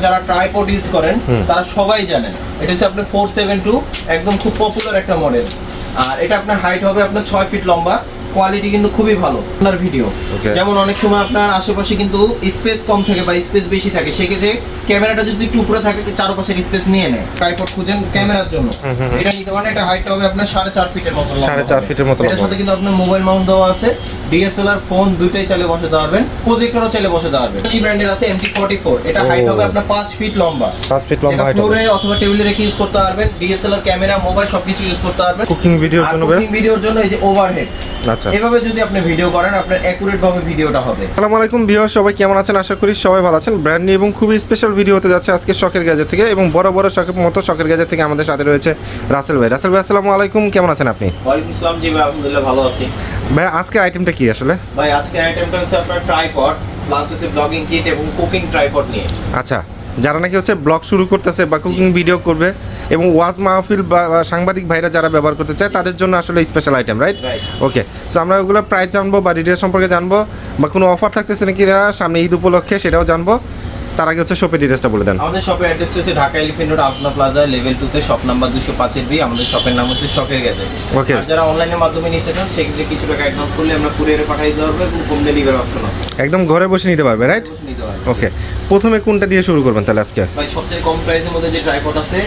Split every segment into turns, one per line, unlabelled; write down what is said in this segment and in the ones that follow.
যারা tripod use করেন তারা সবাই জানেন এটা হচ্ছে আপনার 472 একদম খুব পপুলার একটা মডেল। আর এটা আপনার হাইট হবে আপনার 6 ফিট লম্বা, কোয়ালিটি কিন্তু খুবই ভালো। আপনার ভিডিও যেমন অনেক সময় আপনার আশেপাশে কিন্তু স্পেস কম থাকে বা স্পেস বেশি থাকে, সেক্ষেত্রে ক্যামেরাটা যদি একটু উপরে থাকে চারপাশের স্পেস নিয়ে নেয়, ট্রাইপড খুঁজেন ক্যামেরার জন্য এটা নিতে পারেন। এটা হাইটটা হবে আপনার 4.5 ফিটের মতো,
4.5 ফিটের মতো।
এটার সাথে কিন্তু আপনার মোবাইল মাউন্ট দেওয়া আছে, ডিএসএলআর ফোন দুইটাই চাইলে বসাতে পারবেন, প্রজেক্টরও চাইলে বসাতে পারবেন। এই ব্র্যান্ডের আছে MT44, এটা হাইট হবে আপনার 5 ফিট লম্বা,
5 ফিট লম্বা হাইট হবে।
ফ্লোরে অথবা টেবিলে রেখে ইউজ করতে পারবেন, ডিএসএলআর ক্যামেরা মোবাইল সবকিছু ইউজ করতে পারবেন।
কুকিং ভিডিওর জন্য,
কুকিং ভিডিওর জন্য এই যে ওভারহেড,
আচ্ছা
এভাবে যদি আপনি ভিডিও করেন আপনার অ্যাকুরেট ভাবে ভিডিওটা হবে।
আসসালামু আলাইকুম ভিউয়ার, সবাই কেমন আছেন? আশা করি সবাই ভালো আছেন। ব্র্যান্ড নিউ এবং খুবই স্পেশাল ভিডিও হতে যাচ্ছে আজকে শখের গ্যাজেট থেকে, এবং বড় বড় শখের মতো শখের গ্যাজেট থেকে আমাদের সাথে রয়েছে রাসেল ভাই। রাসেল ভাই আসসালামু আলাইকুম, কেমন আছেন আপনি?
ওয়ালাইকুম আসসালাম। জি ভাই আলহামদুলিল্লাহ ভালো আছি।
ভাই আজকে আইটেমটা কি আসলে?
ভাই আজকে আইটেমটা হচ্ছে আপনার ট্রাইপড প্লাস হচ্ছে ব্লগিং কিট এবং কুকিং ট্রাইপড নিয়ে।
আচ্ছা, যারা নাকি হচ্ছে ব্লগ শুরু করতেছে বা কুকিং ভিডিও করবে এবং ওয়াজ মাহফিল বা সাংবাদিক ভাইরা যারা ব্যবহার করতে চায় তাদের জন্য আসলে স্পেশাল আইটেম, রাইট? ওকে, সো আমরা ওগুলো প্রাইস জানবো বা ডিটেলস সম্পর্কে জানবো, বা কোনো অফার থাকতেছে নাকি না সামনে ঈদ উপলক্ষে সেটাও জানবো। তার আগে হচ্ছে শপের ডিটেলসটা বলে দেন।
আমাদের শপের অ্যাড্রেস হচ্ছে ঢাকা এলিফ্যান্ট রোড আলপনা প্লাজা লেভেল 2 তে শপ নাম্বার 205 বি। আমাদের শপের নাম হচ্ছে শখের গ্যাজেট।
ওকে,
আর যারা অনলাইনের মাধ্যমে নিতে চান সেক্ষেত্রে কিছু টাকা অ্যাডভান্স করলে আমরা কুরিয়ারে পাঠিয়ে দিতে পারবো এবং হোম ডেলিভারি অপশন আছে,
একদম ঘরে বসে নিতে পারবে, রাইট?
নিতে পারবে।
ওকে, প্রথমে কোনটা দিয়ে শুরু করবেন তাহলে আজকে?
ভাই সবচেয়ে কম প্রাইসের মধ্যে যে ট্রাইপড আছে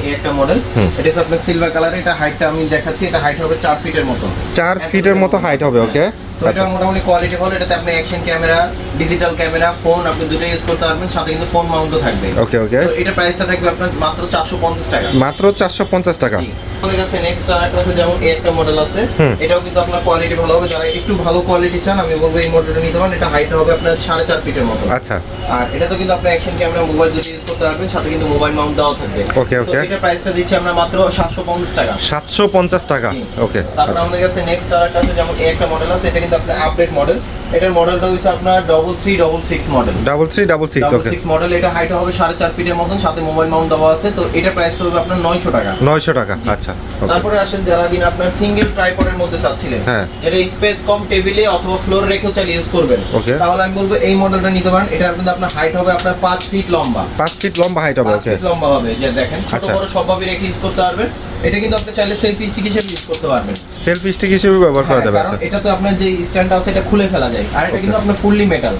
এই একটা মডেল, এটা হচ্ছে আপনার সিলভার কালার। এটা হাইটটা আমি দেখাচ্ছি, এটা হাইট হবে 4 ফিটের মতো,
4 ফিটের মতো হাইট হবে। ওকে,
তো এটা মোটামুটি কোয়ালিটি ভালো। এটাতে আপনি action camera, digital camera, phone আপনি দুটোই ইউজ করতে পারবেন, সাথে কিন্তু ফোন মাউন্টও থাকবে।
ওকে ওকে,
তো এটা প্রাইসটা থাকবে আপনার মাত্র 450 টাকা।
মাত্র 450 টাকা।
আমাদের কাছে নেক্সট আরেকটা আছে, যেমন এই একটা মডেল আছে, এটাও কিন্তু আপনার কোয়ালিটি ভালো হবে। যারা একটু ভালো কোয়ালিটি চান আমি বলবো এই মডেলটা নিতে পারেন। এটা হাইট হবে আপনার 4.5 ফিটের মতো।
আচ্ছা,
আর এটা তো কিন্তু আপনি অ্যাকশন ক্যামেরা, মোবাইল দুটো ইউজ করতে পারবেন, সাথে কিন্তু মোবাইল মাউন্ট দেওয়া থাকবে।
ওকে
তো
ওকে,
এটা প্রাইসটা দিচ্ছি আমরা মাত্র 750 টাকা।
750 টাকা। ওকে,
তারপর আমাদের কাছে নেক্সট আরেকটা আছে, যেমন এই একটা মডেল আছে, এটা কিন্তু আপনার আপডেট মডেল। এটার মডেলটা হচ্ছে আপনার 3366 মডেল।
3366। ওকে,
66 মডেল। এটা হাইট হবে 4.5 ফিটের মতন, সাথে মোবাইল মাউন্ট দেওয়া আছে। তো এটা প্রাইস হবে আপনার 900 টাকা।
900 টাকা। আচ্ছা,
তারপরে আসেন যারা দিন আপনার সিঙ্গেল ট্রাইপডের মধ্যে চাচ্ছিলেন,
হ্যাঁ,
যেটা স্পেস কম, টেবিলে অথবা ফ্লোর রেখেও চাইলে ইউজ করবেন, তাহলে আমি বলবো এই মডেলটা নিতে পারেন। এটা কিন্তু আপনার হাইট হবে আপনার 5 ফিট লম্বা,
5 ফিট লম্বা হাইট হবে।
5 ফিট লম্বা হবে। যে দেখেন ছোট বড় সবভাবে রেখে ইউজ করতে পারবেন। এটা কিন্তু আপনি চাইলে সেলফি স্টিক হিসেবে ইউজ করতে পারবেন,
সেলফি স্টিক হিসেবে ব্যবহার করা যাবে।
কারণ এটা তো আপনার যে স্ট্যান্ড আছে এটা খুলে ফেলা যায়, আর এটা কিন্তু আপনার ফুললি মেটাল,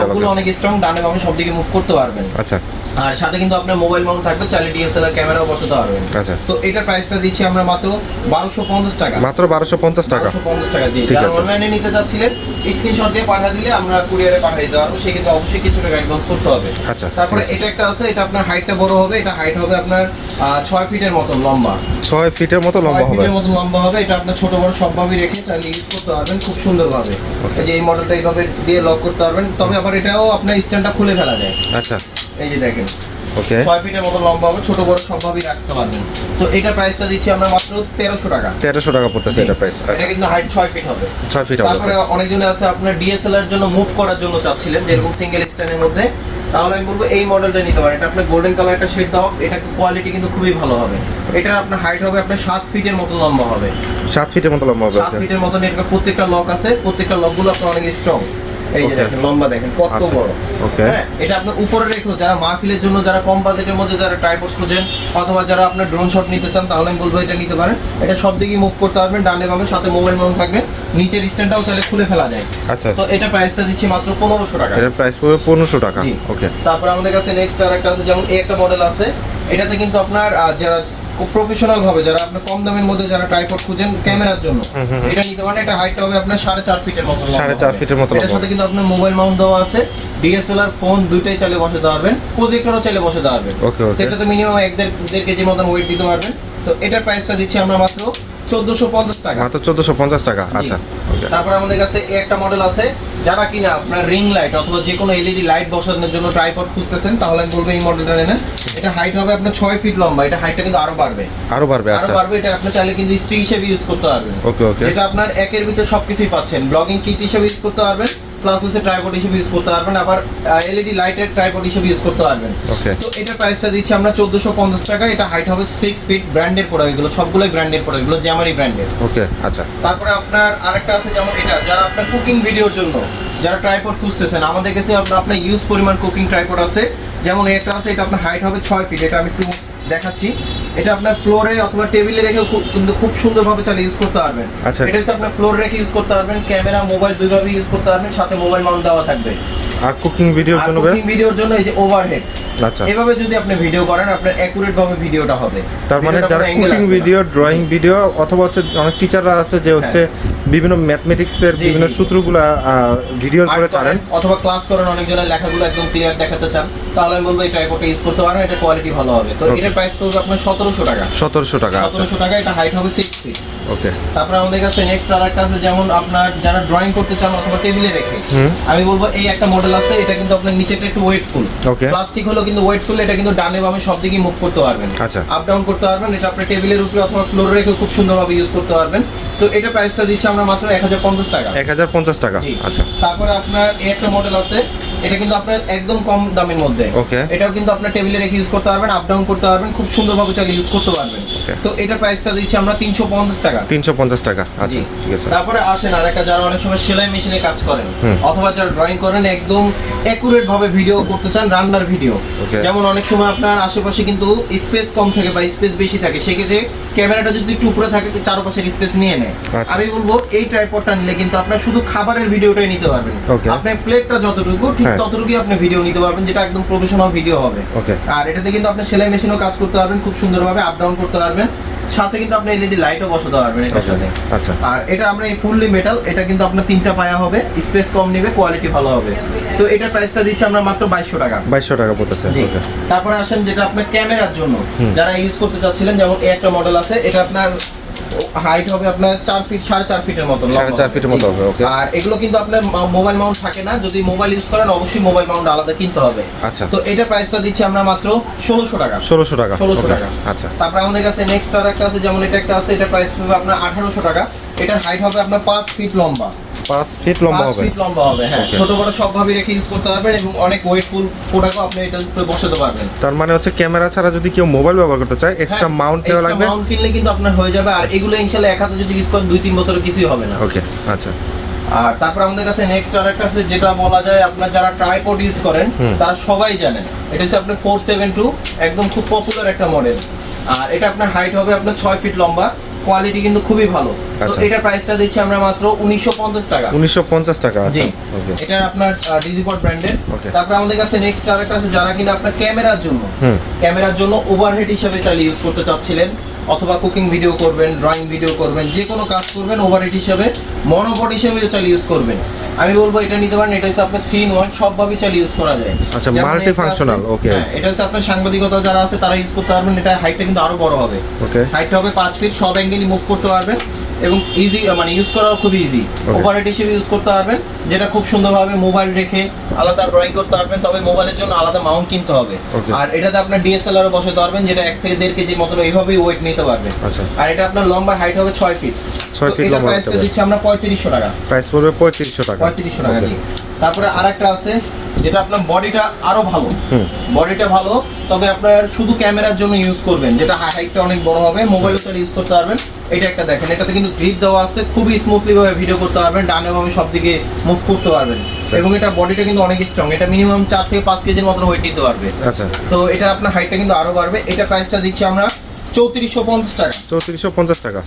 লকগুলো অনেক স্ট্রং, ডানে বামে সব দিকে মুভ করতে পারবেন।
আচ্ছা,
আর সাথে কিন্তু আপনার মোবাইল মাউন্ট থাকবে, চাইলে ডিএসএলআর ক্যামেরাও বসাতে পারবেন।
আচ্ছা,
তো এটার প্রাইসটা দিচ্ছি আমরা মাত্র 1250 টাকা।
মাত্র 1250 টাকা।
1250 টাকা। জি, যারা অনলাইনে নিতে চাচ্ছিলেন স্ক্রিনশট দিয়ে পাঠিয়ে দিলে আমরা কুরিয়ারে পাঠিয়ে দিতে পারবো, সেক্ষেত্রে অবশ্যই কিছু টাকা অ্যাডভান্স করতে হবে।
আচ্ছা,
তারপরে এটা একটা আছে, এটা আপনার হাইটটা বড় হবে। এটা হাইট হবে আপনার 6 ফিটের মতন লম্বা,
6 ফিটের মতো লম্বা
6
হবে।
ফিটের মতন লম্বা হবে। এটা আপনার ছোট বড় সবভাবে রেখে চাইলে ইউজ করতে পারবেন খুব সুন্দরভাবে। এই যে এই মডেলটা এইভাবে দিয়ে লক করতে পারবেন, তবে আবার এটাও আপনার স্ট্যান্ডটা খুলে ফেলা যায়।
আচ্ছা,
এই যে দেখেন,
ওকে,
6 ফিটের মতো লম্বা হবে, ছোট বড় সবভাবেই রাখতে পারবেন। তো এটা প্রাইসটা দিচ্ছি আমরা মাত্র 1300 টাকা।
1300 টাকা পড়তেছে এটা প্রাইস।
এটা কিন্তু হাইট 6 ফিট হবে,
6 ফিট হবে।
তারপরে অনেকজনে আছে আপনার ডিএসএলআর জন্য মুভ করার জন্য চাচ্ছিলেন, যেরকম সিঙ্গেল স্ট্যান্ডের মধ্যে, তাহলে আমি বলবো এই মডেলটা নিতে পারেন। এটা আপনার গোল্ডেন কালার একটা শেড দাও, এটা কোয়ালিটি কিন্তু খুবই ভালো হবে। এটা আপনার হাইট হবে আপনার 7 ফিটের মতো লম্বা হবে,
7 ফিটের মতো লম্বা হবে।
7 ফিটের মতো। এর প্রত্যেকটা লক আছে, প্রত্যেকটা লকগুলো আপনার অনেক স্ট্রং। এই যে দেখেন লম্বা দেখেন কত বড়।
ওকে,
হ্যাঁ, এটা আপনি উপরে রেখো, যারা মাহফিলের জন্য, যারা কম বাজেটের মধ্যে যারা ট্রাইপড খুঁজেন, অথবা যারা আপনার ড্রোন শট নিতে চান, তাহলে আমি বলবো এটা নিতে পারেন। এটা সব দিকেই মুভ করতে পারবেন, ডানে বামে, সাথে মোবাইল মাউন্ট থাকবে, নিচের স্ট্যান্ডটাও চাইলে খুলে ফেলা যায়।
আচ্ছা,
তো এটা প্রাইসটা দিচ্ছি মাত্র 1500 টাকা।
এর প্রাইস পড়বে 1500 টাকা। ওকে,
তারপর আমাদের কাছে নেক্সট আরেকটা আছে, যেমন এই একটা মডেল আছে। এটাতে কিন্তু আপনার যারা প্রফেশনাল ভাবে, যারা আপনার কম দামের মধ্যে যারা ট্রাইপড খুঁজেন ক্যামেরার জন্য, এটা নিতে পারেন। এটা হাইটটা হবে আপনার 4.5 ফিটের মতো,
4.5 ফিটের মতো।
এটার সাথে কিন্তু আপনার মোবাইল মাউন্ট দেওয়া আছে, ডিএসএলআর ফোন দুইটাই চাইলে বসাতে পারবেন, প্রজেক্টরও চাইলে বসাতে পারবেন।
ওকে ওকে,
এটা তো মিনিমাম 1.5 কেজি মতন ওয়েট দিতে পারবেন। তো এটার প্রাইসটা দিচ্ছি আমরা মাত্র 1450 টাকা।
মাত্র 1450 টাকা। আচ্ছা, ওকে,
তারপর আমাদের কাছে এই একটা মডেল আছে, যারা কিনা আপনার রিং লাইট অথবা যে কোনো এলইডি লাইট বসানোর জন্য ট্রাইপড খুঁজতেছেন, তাহলে আমি বলবো এই মডেলটা নেন। এটা হাইট হবে আপনার 6 ফিট লম্বা। এটা হাইটটা কিন্তু আরো বাড়বে,
আরো বাড়বে।
আরো
আচ্ছা,
বাড়বে। এটা আপনি চাইলে কিন্তু স্টিক হিসেবে ইউজ করতে পারবেন।
ওকে ওকে,
যেটা আপনার একের ভিতরে সবকিছুই পাচ্ছেন, ব্লগিং কিট হিসেবে ইউজ করতে পারবেন, প্লাস হচ্ছে ট্রাইপড হিসেবে ইউজ করতে পারবেন, আবার এলইডি লাইটের ট্রাইপড হিসেবে ইউজ করতে পারবেন।
ওকে,
তো এটার প্রাইসটা দিচ্ছি আমরা 1450 টাকা। এটা হাইট হবে 6 ফিট, ব্র্যান্ডের প্রোডাক্ট, এগুলো সবগুলোই ব্র্যান্ডের প্রোডাক্ট, এগুলো জ্যামারি ব্র্যান্ডের।
ওকে, আচ্ছা।
তারপরে আপনার আরেকটা আছে যেমন এটা, যারা আপনার কুকিং ভিডিওর জন্য যারা ট্রাইপড খুঁজতেছেন, আমাদের কাছে আপনার ইউজ পরিমাণ কুকিং ট্রাইপড আছে। যেমন একটা আছে, এটা আপনার হাইট হবে 6 ফিট, এটা আমি একটু দেখাচ্ছি। এটা আপনার ফ্লোরে অথবা টেবিলে রেখে কিন্তু খুব সুন্দরভাবে চালিয়ে ইউজ করতে পারবেন।
আচ্ছা,
এটা হচ্ছে আপনার ফ্লোরে রেখে ইউজ করতে পারবেন, ক্যামেরা মোবাইল দুইভাবে ইউজ করতে পারবেন, সাথে মোবাইল মাউন্ট দেওয়া থাকবে।
আর কুকিং ভিডিওর জন্য
কুকিং ভিডিওর জন্য এই যে ওভারহেড,
আচ্ছা,
এভাবে যদি আপনি ভিডিও করেন আপনার অ্যাকুরেট ভাবে ভিডিওটা হবে।
তার মানে যারা কুকিং ভিডিও, ড্রয়িং ভিডিও, অথবা হচ্ছে অনেক টিচাররা আছে যে হচ্ছে বিভিন্ন ম্যাথমেটিক্সের বিভিন্ন সূত্রগুলা ভিডিও করে ছাড়েন,
অথবা ক্লাস করেন, অনেকজনের লেখাগুলো একদম ক্লিয়ার দেখাতে চান, তাহলে আমি বলবো এই ট্রাইপডটা ইউজ করতে পারেন, এটা কোয়ালিটি ভালো হবে। তো এটার প্রাইস পড়বে আপনার 1700 টাকা।
1700 টাকা,
1700 টাকা। এটা হাইট হবে 6 ফিট।
ওকে।
তারপরে আমাদের কাছে নেক্সট আরেকটা আছে, যেমন আপনার যারা ড্রয়িং করতে চান অথবা টেবিলে রেখে, আমি বলবো এই একটা মডেল আছে, এটা কিন্তু আপনার নিচেটা একটু ওয়েটফুল,
ওকে,
প্লাস্টিক হলো কিন্তু ওয়েটফুল, এটা কিন্তু ডানে বামে সব দিকে মুভ করতে পারবেন,
আচ্ছা,
আপ ডাউন করতে পারবেন। এটা আপনি টেবিলের উপরে অথবা ফ্লোরে রেখে খুব সুন্দরভাবে ইউজ করতে পারবেন। তো এটা প্রাইসটা দিচ্ছি আমরা মাত্র 1050 টাকা।
1050 টাকা, আচ্ছা।
তারপরে আপনার এই একটা মডেল আছে, এটা কিন্তু আপনার একদম কম দামের মধ্যে,
ওকে,
এটাও কিন্তু আপনার টেবিলে রেখে ইউজ করতে পারবেন, আপ ডাউন করতে পারবেন, খুব সুন্দরভাবে চালিয়ে ইউজ করতে পারবেন। তো এটা প্রাইসটা দিচ্ছি আমরা 350 টাকা।
350 টাকা, আচ্ছা, ঠিক আছে।
তারপরে আসেন আরেকটা, যারা অনেক সময় সেলাই মেশিনে কাজ করেন অথবা যারা ড্রয়িং করেন, একদম অ্যাকুরেট ভাবে ভিডিও করতে চান, রান্নার ভিডিও, যেমন অনেক সময় আপনার আশেপাশে কিন্তু স্পেস কম থাকে বা স্পেস বেশি থাকে, সেক্ষেত্রে ক্যামেরাটা যদি একটু উপরে থাকে চারপাশের স্পেস নিয়ে নেয়। আমি বলবো এই ট্রাইপডটা নিলে কিন্তু আপনার শুধু খাবারের ভিডিওটাই নিতে পারবেন, আপনার প্লেটটা যতটুকু ঠিক ততটুকুই আপনি ভিডিও নিতে পারবেন, যেটা একদম প্রফেশনাল ভিডিও হবে। আর এটাতে কিন্তু আপনি সেলাই মেশিনও কাজ করতে পারবেন, খুব সুন্দরভাবে আপ ডাউন করতে পারবেন, সাথে কিন্তু আপনি এলইডি লাইটও বসাতে পারবেন এটার সাথে। আচ্ছা, আর এটা আমরা এই ফুললি মেটাল, এটা কিন্তু আপনার 3টা পায়া হবে, স্পেস কম নেবে, কোয়ালিটি ভালো হবে। তো এটার প্রাইসটা দিচ্ছি আমরা মাত্র 2200 টাকা।
2200 টাকা পড়তেছে।
তারপরে আসেন যেটা আপনার ক্যামেরার জন্য যারা ইউজ করতে চাচ্ছিলেন, যেমন এই একটা মডেল আছে, এটা আপনার হাইট হবে আপনার 4 ফিট, 4.5 ফিটের মতো,
4.5 ফিটের মতো হবে। ওকে।
আর এগুলো কিন্তু আপনার মোবাইল মাউন্ট থাকে না, যদি মোবাইল ইউজ করেন অবশ্যই মোবাইল মাউন্ট আলাদা কিনতে হবে।
আচ্ছা,
তো এটা প্রাইসটা দিচ্ছি আমরা মাত্র 1600 টাকা।
1600 টাকা,
1600 টাকা।
আচ্ছা।
তারপরে আমাদের কাছে নেক্সট আরেকটা আছে, যেমন এটা একটা আছে, এটা প্রাইস পড়বে আপনার 1800 টাকা। এটার হাইট হবে আপনার 5 ফিট লম্বা,
5 ফিট লম্বা হবে,
5 ফিট লম্বা হবে, হ্যাঁ, ছোট বড় সব ভাবে রেখে ইউজ করতে পারবেন এবং অনেক ওয়েটফুল প্রোডাক্টও আপনি এটার উপরে বসাতে পারবেন।
তার মানে হচ্ছে ক্যামেরা ছাড়া যদি কেউ মোবাইল ব্যবহার করতে চায়, এক্সট্রা মাউন্ট নেওয়া লাগবে,
মাউন্ট কিনলে কিন্তু আপনার হয়ে যাবে। আর এগুলো ইনশাআল্লাহ এক হাতে যদি ইউজ করেন 2-3 বছরে কিছুই হবে না।
ওকে, আচ্ছা।
আর তারপর আমাদের কাছে নেক্সট আরেকটা আছে, যেটা বলা যায় আপনার যারা ট্রাইপড ইউজ করেন তারা সবাই জানেন, এটা হচ্ছে আপনার 472, একদম খুব পপুলার একটা মডেল। আর এটা আপনার হাইট হবে আপনার 6 ফিট লম্বা, কোয়ালিটি কিন্তু খুবই ভালো। তো এটার প্রাইসটা দিচ্ছি আমরা মাত্র 1950 টাকা।
1950 টাকা,
জি।
ওকে।
এটা আপনার ডিজিপড ব্র্যান্ডের। তারপর আমাদের কাছে নেক্সট আরেকটা আছে, যারা কিনা আপনার ক্যামেরার জন্য ওভারহেড হিসেবে চালিয়ে ইউজ করতে চাচ্ছিলেন, অথবা কুকিং ভিডিও করবেন, ড্রয়িং ভিডিও করবেন, যে কোনো কাজ করবেন, ওভারহেড হিসেবে, মনোপড হিসেবে চালিয়ে ইউজ করবেন, আমি বলবো এটা নিতে পারেন। এটা হচ্ছে আপনার 3-in-1 সবভাবে চালিয়ে ইউজ করা যায়।
আচ্ছা, মাল্টি ফাংশনাল। ওকে,
এটা হচ্ছে আপনার সাংবাদিকতা যারা আছে তারা ইউজ করতে পারবেন। এটা হাইটটা কিন্তু আরো বড় হবে,
ওকে,
হাইটটা হবে 5 ফিট, সব অ্যাঙ্গেলই মুভ করতে পারবেন এবং ইজি, মানে ইউজ করাও খুব ইজি, ওভারহেড হিসেবে ইউজ করতে পারবেন, যেটা খুব সুন্দরভাবে মোবাইল রেখে আলাদা ড্রয়িং করতে পারবেন। তবে মোবাইলের জন্য আলাদা মাউন্ট কিনতে হবে। আর এটাতে আপনার ডিএসএলআরও বসাতে পারবেন, যেটা 1 থেকে 1.5 কেজির মতন এইভাবেই ওয়েট নিতে পারবে। আর এটা আপনার লম্বা হাইট হবে 6 ফিট।
6 ফিট লম্বা।
প্রাইসটা দিচ্ছি আমরা 3500 টাকা।
প্রাইস পড়বে 3500 টাকা।
3500 টাকা, জি। তারপরে আরেকটা আছে, যেটা আপনার বডিটা আরো ভালো, বডিটা ভালো, তবে আপনার শুধু ক্যামেরার জন্য ইউজ করবেন, যেটা হাইটটা অনেক বড় হবে, মোবাইলও চালিয়ে ইউজ করতে পারবেন। এটা একটা দেখেন, এটাতে কিন্তু গ্রিপ দেওয়া আছে, খুবই স্মুথলি ভাবে ভিডিও করতে পারবেন, ডানে বামে সব দিকে মুভ করতে পারবেন এবং এটা বডিটা কিন্তু অনেক স্ট্রং, এটা মিনিমাম 4 থেকে 5 কেজির মতো ওয়েট নিতে পারবে।
আচ্ছা,
তো এটা আপনার হাইটটা কিন্তু আরো বাড়বে। এটা প্রাইসটা দিচ্ছি আমরা 3450 টাকা।
3450 টাকা।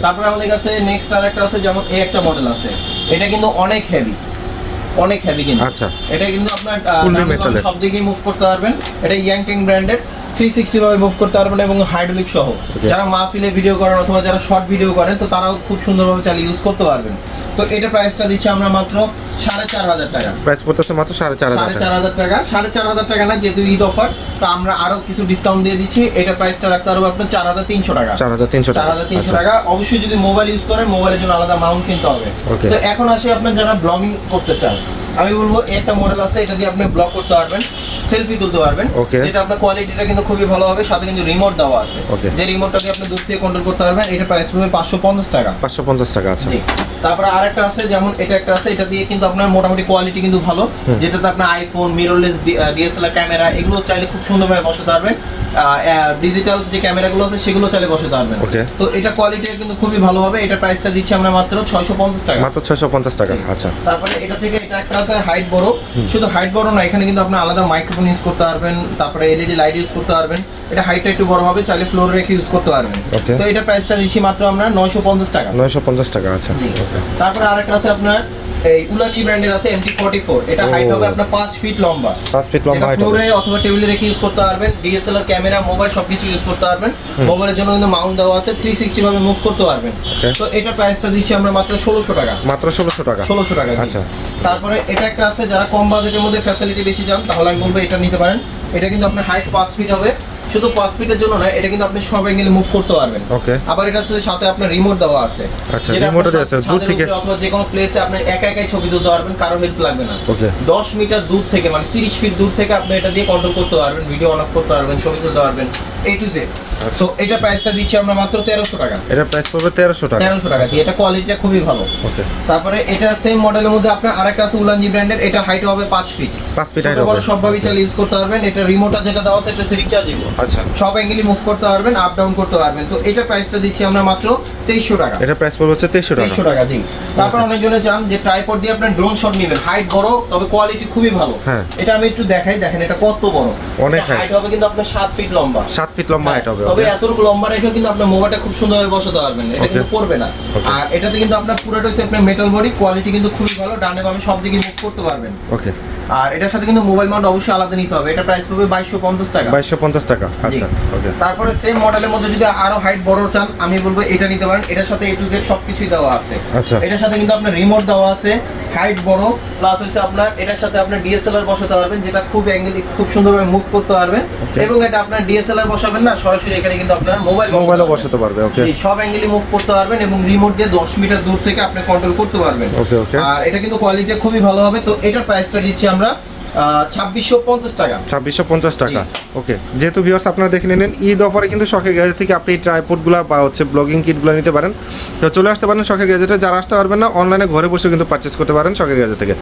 তারপরে আমাদের কাছে নেক্সট আরেকটা আছে, যেমন এই একটা মডেল আছে, এটা কিন্তু অনেক হেভি, অনেক হেভি কিন্তু।
আচ্ছা,
এটা কিন্তু আপনার সব দিকে মুভ করতে পারবেন। এটা ইয়াংটেং ব্র্যান্ডের, 360 ভাবে মুভ করতে পারবেন এবং হাইড্রোলিক সহ। যারা মাহফিলে ভিডিও করেন অথবা যারা শর্ট ভিডিও করেন, তো তারাও খুব সুন্দরভাবে চালিয়ে ইউজ করতে পারবেন। তো এটা প্রাইসটা দিচ্ছি আমরা মাত্র 4500 টাকা।
প্রাইস পড়তেছে মাত্র 4500
টাকা। 4500 টাকা না, যেহেতু ঈদ অফার, তো আমরা আরো কিছু ডিসকাউন্ট দিয়ে দিচ্ছি। এটা প্রাইসটা রাখতে পারবো আপনার 4300 টাকা। 4300 টাকা। অবশ্যই যদি মোবাইল ইউজ করেন, মোবাইলের জন্য আলাদা মাউন্ট কিনতে হবে। তো এখন আসি আপনার যারা ব্লগিং করতে চান, আমি বলবো একটা মডেল আছে, এটা দিয়ে আপনি ব্লক করতে পারবেন, সেলফি তুলতে পারবেন,
Okay.
যেটা আপনার কোয়ালিটিটা কিন্তু খুবই ভালো হবে, সাথে কিন্তু রিমোট দেওয়া আছে,
Okay.
যে রিমোটটা দিয়ে আপনি দূর থেকে কন্ট্রোল করতে পারবেন। এটা প্রাইস পড়বে 550 টাকা।
550 টাকা, আচ্ছা।
জি। তারপরে আরেকটা আছে, যেমন এটা একটা আছে, এটা দিয়ে কিন্তু আপনার মোটামুটি কোয়ালিটি কিন্তু ভালো, যেটাতে আপনার আইফোন, মিররলেস ডিএসএলআর ক্যামেরা এগুলো চাইলে খুব সুন্দরভাবে বসাতে পারবেন। ডিজিটাল যে ক্যামেরাগুলো আছে সেগুলো চাইলে বসাতে পারবেন।
Okay.
তো এটা কোয়ালিটি কিন্তু খুবই ভালো হবে। এটা প্রাইসটা দিচ্ছি আমরা মাত্র 650 টাকা।
মাত্র 650 টাকা, আচ্ছা।
তারপরে এটা থেকে এটা একটা আছে হাইট বড়, শুধু হাইট বড় না, এখানে কিন্তু আপনি আলাদা মাইক্রোফোন ইউজ করতে পারবেন, তারপরে এলইডি লাইট ইউজ করতে পারবেন। এটা হাইটটা একটু বড় হবে, চাইলে ফ্লোরে রেখে ইউজ করতে পারবেন।
Okay.
তো এটা প্রাইসটা দিচ্ছি মাত্র আমরা 950 টাকা।
950 টাকা, আচ্ছা।
জি।
ওকে।
তারপরে আরেকটা আছে আপনার এই উলাজি ব্র্যান্ডের আছে MT44। এটা হাইট হবে আপনার 5 ফিট লম্বা।
5 ফিট লম্বা হাইট হবে।
ফ্লোরে অথবা টেবিলে রেখে ইউজ করতে পারবেন। ডিএসএলআর ক্যামেরা, মোবাইল সবকিছু ইউজ করতে পারবেন। মোবাইলের জন্য কিন্তু মাউন্ট দেওয়া আছে, 360 ভাবে মুভ করতে পারবেন।
Okay.
তো এটা প্রাইসটা দিচ্ছি আমরা মাত্র 1600 টাকা।
মাত্র 1600 টাকা।
1600 টাকা, জি।
আচ্ছা।
তারপরে এটা একটা আছে, যারা কম বাজেটের মধ্যে ফ্যাসিলিটি বেশি চান তাহলে আমি বলবো এটা নিতে পারেন। এটা কিন্তু আপনার হাইট 5 ফিট হবে, শুধু 5 ফিটের জন্য না, এটা কিন্তু আপনি সব অ্যাঙ্গেলে মুভ করতে পারবেন।
ওকে।
আবার এটা সাথে আপনার রিমোট দেওয়া আছে।
আচ্ছা,
যেটা
রিমোটও
আপনার
দেওয়া আছে, দূর
ছাদের
থেকে।
উপরে অথবা যে কোনো প্লেসে আপনি একা একাই ছবি তুলতে পারবেন, কারো হেল্প লাগবে না।
ওকে।
10 মিটার দূর থেকে, মানে 30 ফিট দূর থেকে আপনি এটা দিয়ে কন্ট্রোল করতে পারবেন, ভিডিও অন অফ করতে পারবেন, ছবি তুলতে পারবেন, A to Z। সো এটা প্রাইসটা দিচ্ছি আমরা মাত্র 1300 টাকা।
এটা প্রাইস পড়বে 1300 টাকা।
1300 টাকা, জি। এটা কোয়ালিটিটা খুবই ভালো।
ওকে।
তারপরে এটা সেম মডেলের মধ্যে আপনার আরেকটা আছে উলানজি ব্র্যান্ডের। এটা হাইট হবে 5 ফিট।
5 ফিট হাইট
ছোট বড়
হবে।
সবভাবেই চাইলে ইউজ করতে পারবেন। এটা রিমোটটা যেটা দেওয়া আছে এটা হচ্ছে রিচার্জেবল।
আচ্ছা।
সব অ্যাঙ্গেলই মুভ করতে পারবেন, আপ ডাউন করতে পারবেন। তো এটা প্রাইসটা দিচ্ছি আমরা মাত্র 2300 টাকা।
এটা প্রাইস পড়বে হচ্ছে 2300 টাকা।
2300 টাকা, জি। তারপর অনেকজনে চান যে ট্রাইপড দিয়ে আপনি ড্রোন শট নেবেন, হাইট বড় তবে কোয়ালিটি খুবই ভালো।
হ্যাঁ।
এটা আমি একটু দেখাই, দেখেন এটা কত বড়।
অনেক
হাইট হবে কিন্তু আপনার 7 ফিট লম্বা।
7 ফিট লম্বা হাইট হবে।
তবে
ওকে।
এতটুকু লম্বা রেখে কিন্তু আপনার মোবাইলটা খুব সুন্দরভাবে বসাতে পারবেন, এটা কিন্তু পড়বে না।
Okay.
আর এটাতে কিন্তু আপনার পুরোটা হচ্ছে আপনার মেটাল বডি, কোয়ালিটি কিন্তু খুবই ভালো, ডানে বামে সব দিকে মুভ করতে পারবেন।
ওকে।
আর এটার সাথে কিন্তু মোবাইল মাউন্ট অবশ্যই আলাদা নিতে হবে। এটা প্রাইস পড়বে 2250 টাকা।
2250 টাকা, আচ্ছা। ওকে।
তারপরে সেম মডেলের মধ্যে যদি আরো হাইট বড় চান আমি বলবো এটা নিতে পারেন। এটার সাথে A to Z সবকিছুই দেওয়া আছে।
আচ্ছা।
এটার সাথে কিন্তু আপনার রিমোট দেওয়া আছে, হাইট বড়, প্লাস হচ্ছে আপনার এটার সাথে আপনি ডিএসএলআর বসাতে পারবেন, যেটা খুব অ্যাঙ্গেল খুব সুন্দরভাবে মুভ করতে পারবেন।
Okay.
এবং এটা আপনার ডিএসএলআর বসাবেন না, সরাসরি এখানে কিন্তু আপনার
মোবাইলও বসাতে পারবে। ওকে।
জি, সব অ্যাঙ্গেলই মুভ করতে পারবেন এবং রিমোট দিয়ে 10 মিটার দূর থেকে আপনি কন্ট্রোল করতে পারবেন।
ওকে, ওকে।
আর এটা কিন্তু কোয়ালিটি খুবই ভালো হবে। তো এটার প্রাইসটা দিচ্ছি আমরা 2650 টাকা।
2650 টাকা।
জি।
ওকে। যেহেতু ভিউয়ার্স আপনারা দেখে নিলেন, ঈদ অফারে কিন্তু শখের গ্যাজেট থেকে আপনি এই ট্রাইপডগুলো বা হচ্ছে ব্লগিং কিটগুলো নিতে পারেন। তো চলে আসতে পারেন শখের গ্যাজেটে। যারা আসতে পারবেন না, অনলাইনে ঘরে বসে কিন্তু পারচেস করতে পারেন শখের গ্যাজেট থেকে।